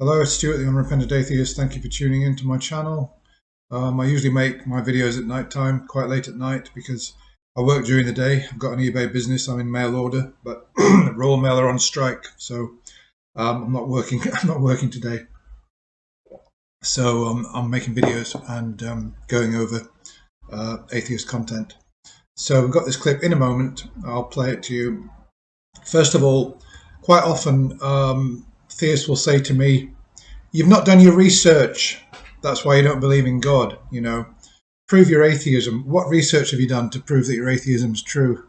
Hello, it's Stuart, the Unrepentant Atheist. Thank you for tuning in to my channel. I usually make my videos at night time, quite late at night, because I work during the day. I've got an eBay business. I'm in mail order, but Royal Mail are on strike, so I'm not working. I'm not working today. So I'm making videos and going over atheist content. So we've got this clip in a moment. I'll play it to you. First of all, quite often theists will say to me, "You've not done your research. That's why you don't believe in God. Prove your atheism. What research have you done to prove that your atheism is true?"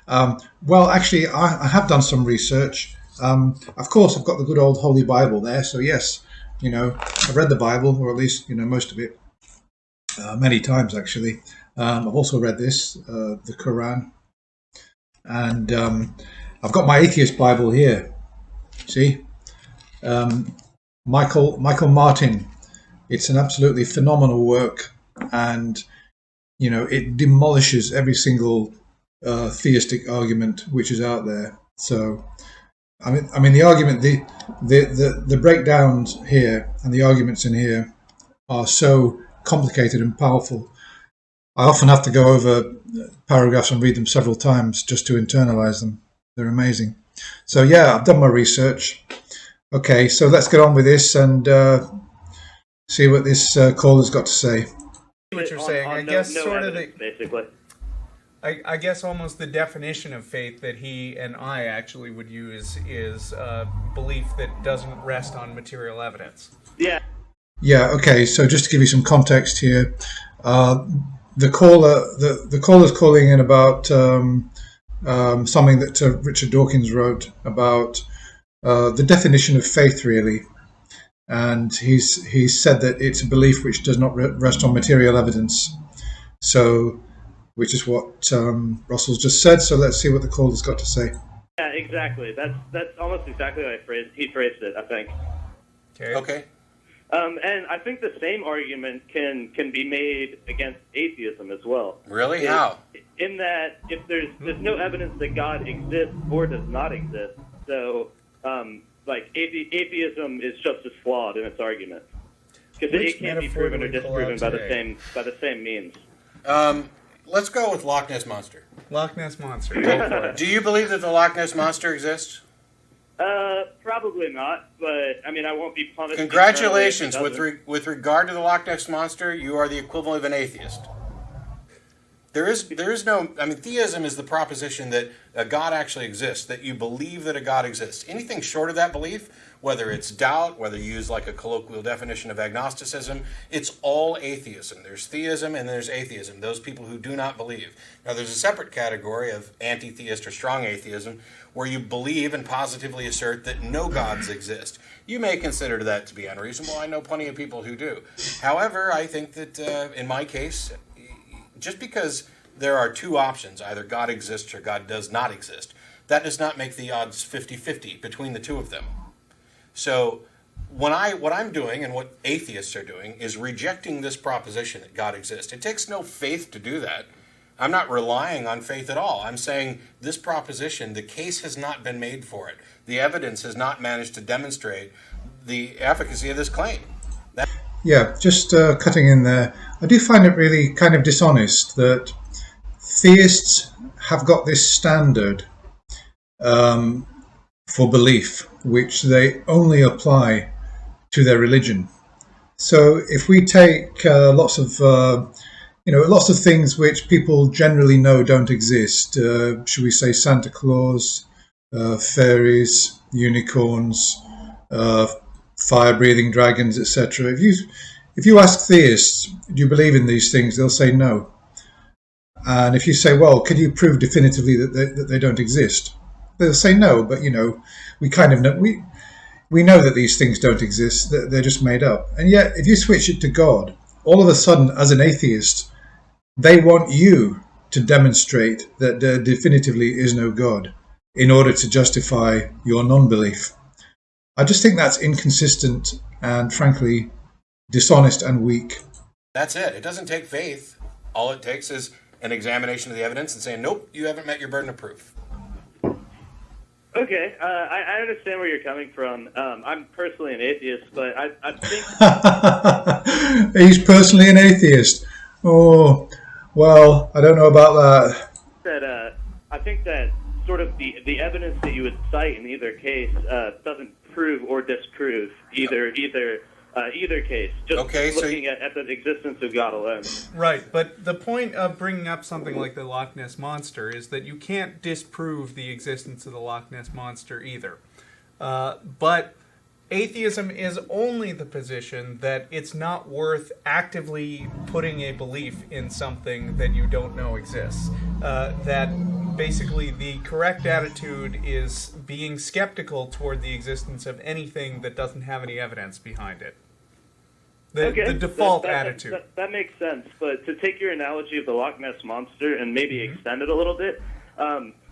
Well, actually, I have done some research. Of course, I've got the good old Holy Bible there. So yes, I've read the Bible, or at least most of it, many times actually. I've also read the Quran, and I've got my atheist Bible here. See. Michael Martin. It's an absolutely phenomenal work, and it demolishes every single theistic argument which is out there. So, I mean, the argument, the breakdowns here and the arguments in here are so complicated and powerful. I often have to go over paragraphs and read them several times just to internalize them. They're amazing. So yeah, I've done my research. Okay, so let's get on with this and see what this caller's got to say. What you're saying, I guess, sort of basically. I guess almost the definition of faith that he and I actually would use is belief that doesn't rest on material evidence. Yeah. Yeah. Okay. So just to give you some context here, the caller's calling in about something that Richard Dawkins wrote about the definition of faith, really. And he's said that it's a belief which does not rest on material evidence. So, which is what Russell's just said. So let's see what the caller's got to say. Yeah, exactly. That's almost exactly how he phrased it, I think. Okay. And I think the same argument can be made against atheism as well. Really? How? In that, if there's no evidence that God exists or does not exist, so atheism is just as flawed in its argument because it can't be proven or disproven by the same means. Let's go with Loch Ness Monster. Loch Ness Monster. Go for it. Do you believe that the Loch Ness Monster exists? Probably not, but I mean, I won't be punished. Congratulations. With regard to the Loch Ness Monster, you are the equivalent of an atheist. There is no, I mean, theism is the proposition that a God actually exists, that you believe that a God exists. Anything short of that belief, whether it's doubt, whether you use like a colloquial definition of agnosticism, it's all atheism. There's theism and there's atheism, those people who do not believe. Now, there's a separate category of anti-theist or strong atheism where you believe and positively assert that no gods exist. You may consider that to be unreasonable. I know plenty of people who do. However, I think that in my case, just because there are two options, either God exists or God does not exist, that does not make the odds 50-50 between the two of them. So what I'm doing and what atheists are doing is rejecting this proposition that God exists. It takes no faith to do that. I'm not relying on faith at all. I'm saying this proposition, the case has not been made for it. The evidence has not managed to demonstrate the efficacy of this claim. Yeah, just cutting in there. I do find it really kind of dishonest that theists have got this standard for belief, which they only apply to their religion. So if we take lots of things which people generally know don't exist, should we say Santa Claus, fairies, unicorns, fire-breathing dragons, etc. If you ask theists, do you believe in these things? They'll say no. And if you say, well, can you prove definitively that they don't exist? They'll say no, but we kind of know we know that these things don't exist. They're just made up. And yet, if you switch it to God, all of a sudden, as an atheist, they want you to demonstrate that there definitively is no God in order to justify your non-belief. I just think that's inconsistent and, frankly, dishonest and weak. That's it. It doesn't take faith. All it takes is an examination of the evidence and saying, nope, you haven't met your burden of proof. Okay, I understand where you're coming from. I'm personally an atheist, but I think He's personally an atheist. Oh, well, I don't know about that. I think that sort of the evidence that you would cite in either case doesn't prove or disprove either case. Just looking at the existence of God alone. Right, but the point of bringing up something like the Loch Ness Monster is that you can't disprove the existence of the Loch Ness Monster either. But atheism is only the position that it's not worth actively putting a belief in something that you don't know exists. That basically the correct attitude is being skeptical toward the existence of anything that doesn't have any evidence behind it. The default attitude. That makes sense, but to take your analogy of the Loch Ness Monster and maybe extend it a little bit,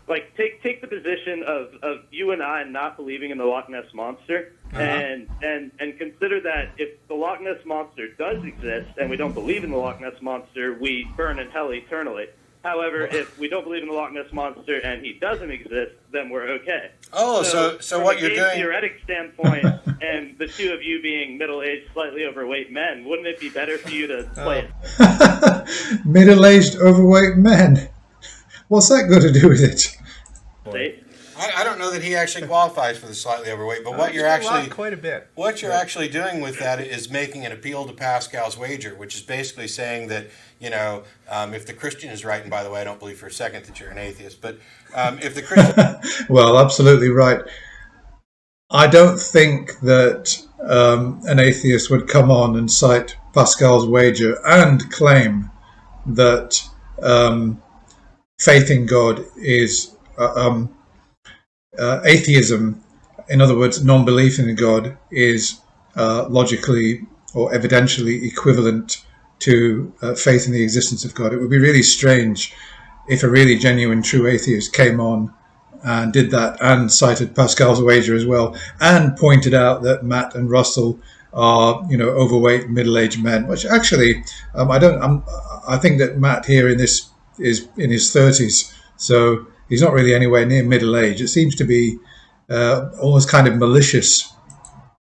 like take the position of you and I not believing in the Loch Ness Monster, and consider that if the Loch Ness Monster does exist and we don't believe in the Loch Ness Monster, we burn in hell eternally. However, if we don't believe in the Loch Ness Monster and he doesn't exist, then we're okay. Oh, so what you're doing... From a theoretic standpoint, and the two of you being middle-aged, slightly overweight men, wouldn't it be better for you to play it? Middle-aged, overweight men? What's that got to do with it? I don't know that he actually qualifies for the slightly overweight, but what you're actually quite a bit. What you're actually doing with that is making an appeal to Pascal's wager, which is basically saying that if the Christian is right, and by the way, I don't believe for a second that you're an atheist, but if the Christian, well, absolutely right. I don't think that an atheist would come on and cite Pascal's wager and claim that faith in God is atheism, in other words, non-belief in God, is logically or evidentially equivalent to faith in the existence of God. It would be really strange if a really genuine, true atheist came on and did that and cited Pascal's wager as well and pointed out that Matt and Russell are, overweight, middle-aged men. Which actually, I think that Matt here in this is in his 30s, so he's not really anywhere near middle age. It seems to be almost kind of malicious.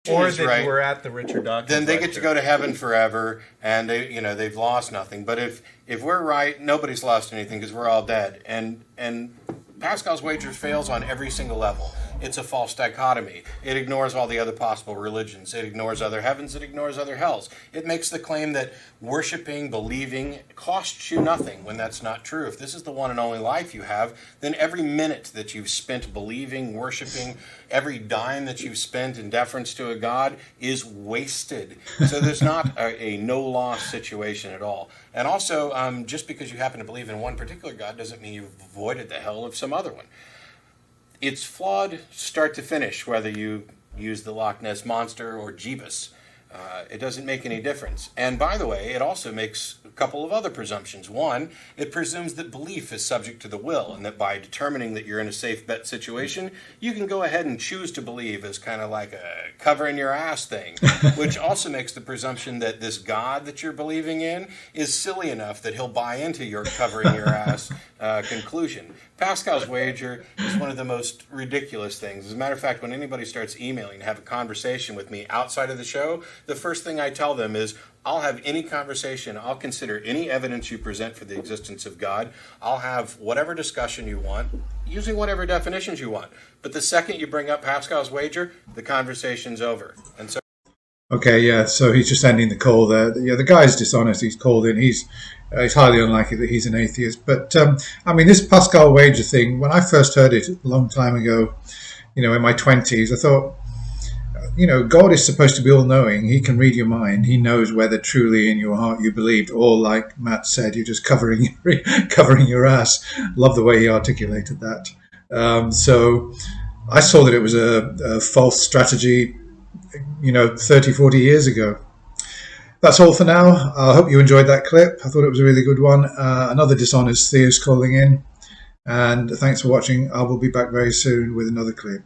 Or that we're at the Richard Dawkins. Then they get to go to heaven forever, and they've lost nothing. But if we're right, nobody's lost anything because we're all dead. And Pascal's wager fails on every single level. It's a false dichotomy. It ignores all the other possible religions. It ignores other heavens. It ignores other hells. It makes the claim that worshiping, believing costs you nothing when that's not true. If this is the one and only life you have, then every minute that you've spent believing, worshiping, every dime that you've spent in deference to a God is wasted. So there's not a no-loss situation at all. And also, just because you happen to believe in one particular God doesn't mean you've avoided the hell of some other one. It's flawed start to finish, whether you use the Loch Ness Monster or Jeebus. It doesn't make any difference. And by the way, it also makes a couple of other presumptions. One, it presumes that belief is subject to the will, and that by determining that you're in a safe bet situation, you can go ahead and choose to believe as kind of like a covering your ass thing, which also makes the presumption that this God that you're believing in is silly enough that he'll buy into your covering your ass conclusion. Pascal's wager is one of the most ridiculous things. As a matter of fact, when anybody starts emailing to have a conversation with me outside of the show, the first thing I tell them is, I'll have any conversation, I'll consider any evidence you present for the existence of God, I'll have whatever discussion you want, using whatever definitions you want. But the second you bring up Pascal's wager, the conversation's over. And so Okay, yeah, so he's just ending the call there. Yeah, the guy's dishonest. He's called in. He's highly unlikely that he's an atheist. But, this Pascal wager thing, when I first heard it a long time ago, in my 20s, I thought, God is supposed to be all-knowing. He can read your mind. He knows whether truly in your heart you believed, or like Matt said, you're just covering your ass. Love the way he articulated that. So I saw that it was a false strategy 30, 40 years ago. That's all for now. I hope you enjoyed that clip. I thought it was a really good one. Another dishonest theist calling in. And thanks for watching. I will be back very soon with another clip.